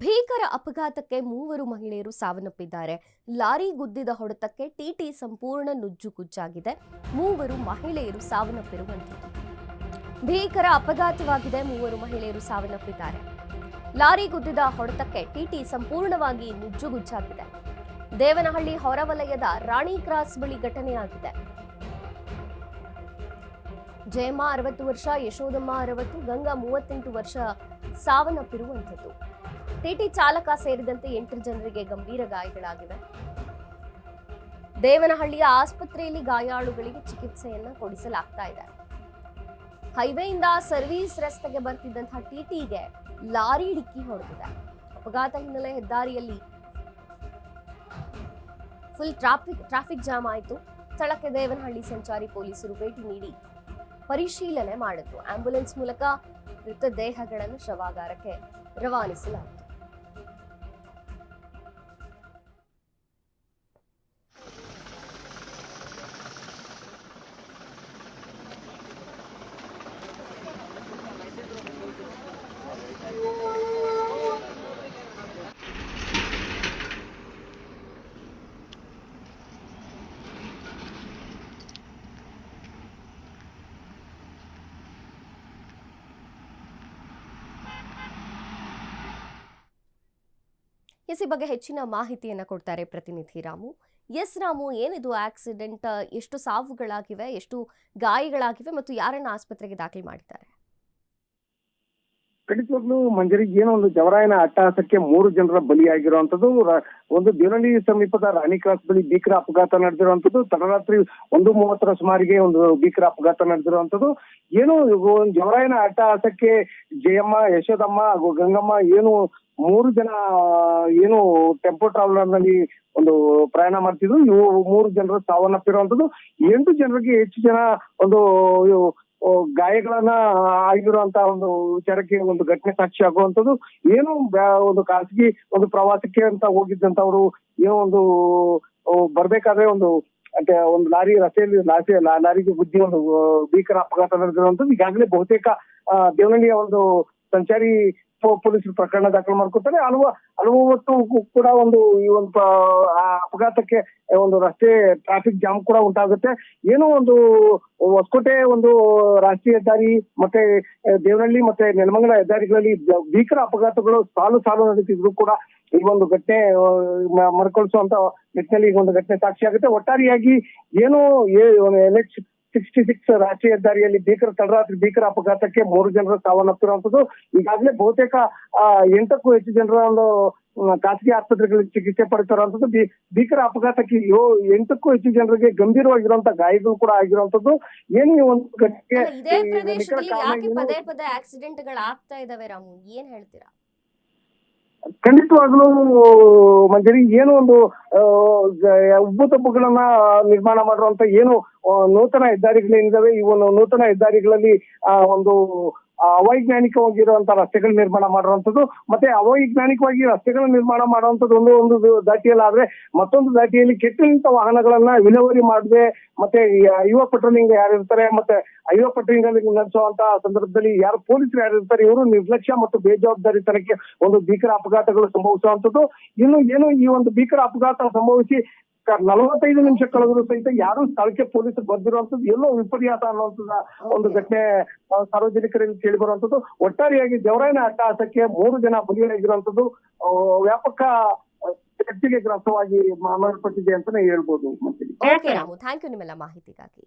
ಭೀಕರ ಅಪಘಾತಕ್ಕೆ ಮೂವರು ಮಹಿಳೆಯರು ಸಾವನ್ನಪ್ಪಿದ್ದಾರೆ. ಲಾರಿ ಗುದ್ದಿದ ಹೊಡೆತಕ್ಕೆ ಟಿಟಿ ಸಂಪೂರ್ಣ ನುಜ್ಜುಗುಜ್ಜಾಗಿದೆ. ಮೂವರು ಮಹಿಳೆಯರು ಸಾವನ್ನಪ್ಪಿರುವಂಥದ್ದು. ಭೀಕರ ಅಪಘಾತವಾಗಿದೆ. ಮೂವರು ಮಹಿಳೆಯರು ಸಾವನ್ನಪ್ಪಿದ್ದಾರೆ. ಲಾರಿ ಗುದ್ದಿದ ಹೊಡೆತಕ್ಕೆ ಟಿಟಿ ಸಂಪೂರ್ಣವಾಗಿ ನುಜ್ಜುಗುಜ್ಜಾಗಿದೆ. ದೇವನಹಳ್ಳಿ ಹೊರವಲಯದ ರಾಣಿ ಕ್ರಾಸ್ ಬಳಿ ಘಟನೆಯಾಗಿದೆ. ಜಯಮ್ಮ 60 ವರ್ಷ, ಯಶೋದಮ್ಮ 60, ಗಂಗಾ 38 ವರ್ಷ ಸಾವನ್ನಪ್ಪಿರುವಂಥದ್ದು. ಟಿಟಿ ಚಾಲಕ ಸೇರಿದಂತೆ 8 ಜನರಿಗೆ ಗಂಭೀರ ಗಾಯಗಳಾಗಿವೆ. ದೇವನಹಳ್ಳಿಯ ಆಸ್ಪತ್ರೆಯಲ್ಲಿ ಗಾಯಾಳುಗಳಿಗೆ ಚಿಕಿತ್ಸೆಯನ್ನ ಕೊಡಿಸಲಾಗ್ತಾ ಇದೆ. ಹೈವೇಯಿಂದ ಸರ್ವಿಸ್ ರಸ್ತೆಗೆ ಬರ್ತಿದ್ದಂತಹ ಟಿಟಿಗೆ ಲಾರಿ ಡಿಕ್ಕಿ ಹೊಡೆದಿದೆ. ಅಪಘಾತ ಹಿನ್ನೆಲೆ ಹೆದ್ದಾರಿಯಲ್ಲಿ ಫುಲ್ ಟ್ರಾಫಿಕ್ ಜಾಮ್ ಆಯಿತು. ಸ್ಥಳಕ್ಕೆ ದೇವನಹಳ್ಳಿ ಸಂಚಾರಿ ಪೊಲೀಸರು ಭೇಟಿ ನೀಡಿ ಪರಿಶೀಲನೆ ಮಾಡಿದ್ರು. ಆಂಬ್ಯುಲೆನ್ಸ್ ಮೂಲಕ ಮೃತದೇಹಗಳನ್ನು ಶವಾಗಾರಕ್ಕೆ ರವಾನಿಸಲಾಯಿತು. ಈ ಬಗ್ಗೆ ಹೆಚ್ಚಿನ ಮಾಹಿತಿಯನ್ನ ಕೊಡ್ತಾರೆ ಪ್ರತಿನಿಧಿ ರಾಮು. ರಾಮು, ಏನಿದು ಆಕ್ಸಿಡೆಂಟ್? ಎಷ್ಟು ಸಾವುಗಳಾಗಿವೆ, ಎಷ್ಟು ಗಾಯಗಳಾಗಿವೆ ಮತ್ತು ಯಾರನ್ನ ಆಸ್ಪತ್ರೆಗೆ ದಾಖಲು ಮಾಡಿದ್ದಾರೆ? ಖಂಡಿತವಾಗ್ಲೂ ಮಂಜರಿ, ಏನೋ ಒಂದು ಜವರಾಯನ ಅಟ್ಟಹಾಸಕ್ಕೆ 3 ಜನರ ಬಲಿಯಾಗಿರುವಂತದ್ದು. ಒಂದು ದೇವನಹಳ್ಳಿ ಸಮೀಪದ ರಾಣಿ ಕ್ರಾಸ್ ಬಳಿ ಭೀಕರ ಅಪಘಾತ ನಡೆದಿರುವಂತದ್ದು. ತಡರಾತ್ರಿ 1:30 ಸುಮಾರಿಗೆ ಒಂದು ಭೀಕರ ಅಪಘಾತ ನಡೆದಿರುವಂತದ್ದು. ಏನು ಜವರಾಯನ ಅಟ್ಟಹಾಸಕ್ಕೆ ಜಯಮ್ಮ, ಯಶೋದಮ್ಮ ಹಾಗೂ ಗಂಗಮ್ಮ ಏನು 3 ಜನ ಏನು ಟೆಂಪೋ ಟ್ರಾವೆಲರ್ ನಲ್ಲಿ ಒಂದು ಪ್ರಯಾಣ ಮಾಡ್ತಿದ್ರು. ಇವು 3 ಜನರು ಸಾವನ್ನಪ್ಪಿರುವಂತದ್ದು. 8 ಜನರಿಗೆ ಹೆಚ್ಚು ಜನ ಒಂದು ಗಾಯಗಳನ್ನ ಆಗಿರುವಂತಹ ಒಂದು ವಿಚಾರಕ್ಕೆ ಒಂದು ಘಟನೆ ಸಾಕ್ಷಿ ಆಗುವಂತದ್ದು. ಏನು ಒಂದು ಖಾಸಗಿ ಒಂದು ಪ್ರವಾಸಕ್ಕೆ ಅಂತ ಹೋಗಿದ್ದಂತವ್ರು ಏನೋ ಒಂದು ಬರ್ಬೇಕಾದ್ರೆ ಒಂದು ಲಾರಿ ರಸ್ತೆಯಲ್ಲಿ ಲಾರಿಗೆ ಗುದ್ದಿ ಒಂದು ಭೀಕರ ಅಪಘಾತ ನಡೆದಿರುವಂತದ್ದು. ಈಗಾಗಲೇ ಬಹುತೇಕ ದೇವನಹಳ್ಳಿಯ ಒಂದು ಸಂಚಾರಿ ಪೊಲೀಸರು ಪ್ರಕರಣ ದಾಖಲು ಮಾಡ್ಕೊತಾರೆ. ಹಲವು ಕೂಡ ಒಂದು ಈ ಒಂದು ಅಪಘಾತಕ್ಕೆ ಒಂದು ರಸ್ತೆ ಟ್ರಾಫಿಕ್ ಜಾಮ್ ಕೂಡ ಉಂಟಾಗುತ್ತೆ. ಏನೋ ಒಂದು ಹೊಸಕೋಟೆ ಒಂದು ರಾಷ್ಟ್ರೀಯ ಹೆದ್ದಾರಿ ಮತ್ತೆ ದೇವನಹಳ್ಳಿ ಮತ್ತೆ ನೆಲಮಂಗಲ ಹೆದ್ದಾರಿಗಳಲ್ಲಿ ಭೀಕರ ಅಪಘಾತಗಳು ಸಾಲು ನಡೀತಿದ್ರು ಕೂಡ ಈ ಒಂದು ಘಟನೆ ಮರುಕಳಿಸುವಂತ ನಿಟ್ಟಿನಲ್ಲಿ ಈ ಒಂದು ಘಟನೆ ಸಾಕ್ಷಿಯಾಗುತ್ತೆ. ಒಟ್ಟಾರೆಯಾಗಿ ಏನು NH66 ರಾಷ್ಟ್ರೀಯ ಹೆದ್ದಾರಿಯಲ್ಲಿ ತಡರಾತ್ರಿ ಭೀಕರ ಅಪಘಾತಕ್ಕೆ 3 ಜನರು ಸಾವನ್ನಪ್ಪಿರುವಂತದ್ದು. ಈಗಾಗಲೇ ಬಹುತೇಕ 8ಕ್ಕೂ ಹೆಚ್ಚು ಜನರ ಒಂದು ಖಾಸಗಿ ಆಸ್ಪತ್ರೆಗಳಿಗೆ ಚಿಕಿತ್ಸೆ ಪಡಿತಿರುವಂತದ್ದು. ಭೀಕರ ಅಪಘಾತಕ್ಕೆ 8ಕ್ಕೂ ಹೆಚ್ಚು ಜನರಿಗೆ ಗಂಭೀರವಾಗಿರುವಂತಹ ಗಾಯಗಳು ಕೂಡ ಆಗಿರುವಂತದ್ದು. ಏನು ಈ ಒಂದು ಘಟನೆ ಪದೇ ಪದೇ ಆಕ್ಸಿಡೆಂಟ್ ಗಳಾಗ್ತಾ ಇದಾವೆ ರಾಮು, ಏನ್ ಹೇಳ್ತೀರಾ? ಖಂಡಿತವಾಗ್ಲೂ ಮಂಜರಿ, ಏನು ಒಂದು ಉಬ್ಬುತಬ್ಬುಗಳನ್ನ ನಿರ್ಮಾಣ ಮಾಡುವಂತ ಏನು ನೂತನ ಹೆದ್ದಾರಿಗಳೇನಿದಾವೆ, ಈ ಒಂದು ನೂತನ ಹೆದ್ದಾರಿಗಳಲ್ಲಿ ಒಂದು ಅವೈಜ್ಞಾನಿಕವಾಗಿರುವಂತಹ ರಸ್ತೆಗಳ ನಿರ್ಮಾಣ ಮಾಡುವಂಥದ್ದು ಮತ್ತೆ ಅವೈಜ್ಞಾನಿಕವಾಗಿ ರಸ್ತೆಗಳ ನಿರ್ಮಾಣ ಮಾಡುವಂಥದ್ದು ಒಂದು ದಾಟಿಯಲ್ಲಾದ್ರೆ ಮತ್ತೊಂದು ದಾಟಿಯಲ್ಲಿ ಕೆಟ್ಟ ನಿಂತ ವಾಹನಗಳನ್ನ ವಿಲೇವಾರಿ ಮಾಡದೆ ಮತ್ತೆ ಹೈವೇ ಪೆಟ್ರೋಲಿಂಗ್ ಯಾರಿರ್ತಾರೆ ಮತ್ತೆ ಹೈವೇ ಪೆಟ್ರೋಲಿಂಗ್ ನಡೆಸುವಂತ ಸಂದರ್ಭದಲ್ಲಿ ಯಾರು ಪೊಲೀಸರು ಯಾರಿರ್ತಾರೆ ಇವರು ನಿರ್ಲಕ್ಷ್ಯ ಮತ್ತು ಬೇಜವಾಬ್ದಾರಿತನಕ್ಕೆ ಒಂದು ಭೀಕರ ಅಪಘಾತಗಳು ಸಂಭವಿಸುವಂಥದ್ದು. ಇನ್ನು ಏನು ಈ ಒಂದು ಭೀಕರ ಅಪಘಾತ ಸಂಭವಿಸಿ 45 ನಿಮಿಷ ಕಳೆದರೂ ಸಹಿತ ಯಾರು ಸ್ಥಳಕ್ಕೆ ಪೊಲೀಸರು ಬಂದಿರುವಂತದ್ದು ಎಲ್ಲೋ ವಿಪರ್ಯಾಸ ಅನ್ನುವಂಥದ್ದು ಒಂದು ಘಟನೆ ಸಾರ್ವಜನಿಕರಲ್ಲಿ ಕೇಳಿ ಬರುವಂತದ್ದು. ಒಟ್ಟಾರೆಯಾಗಿ ಜವರಾಯನ ಅಟ್ಟಹಾಸಕ್ಕೆ 3 ಜನ ಬಲಿಯಾಗಿರುವಂತದ್ದು ವ್ಯಾಪಕ ಚರ್ಚೆಗೆ ಗ್ರಾಸವಾಗಿ ಮಾರ್ಪಟ್ಟಿದೆ ಅಂತಾನೆ ಹೇಳ್ಬೋದು. ಥ್ಯಾಂಕ್ ಯು ನಿಮ್ಮೆಲ್ಲ ಮಾಹಿತಿಗಾಗಿ.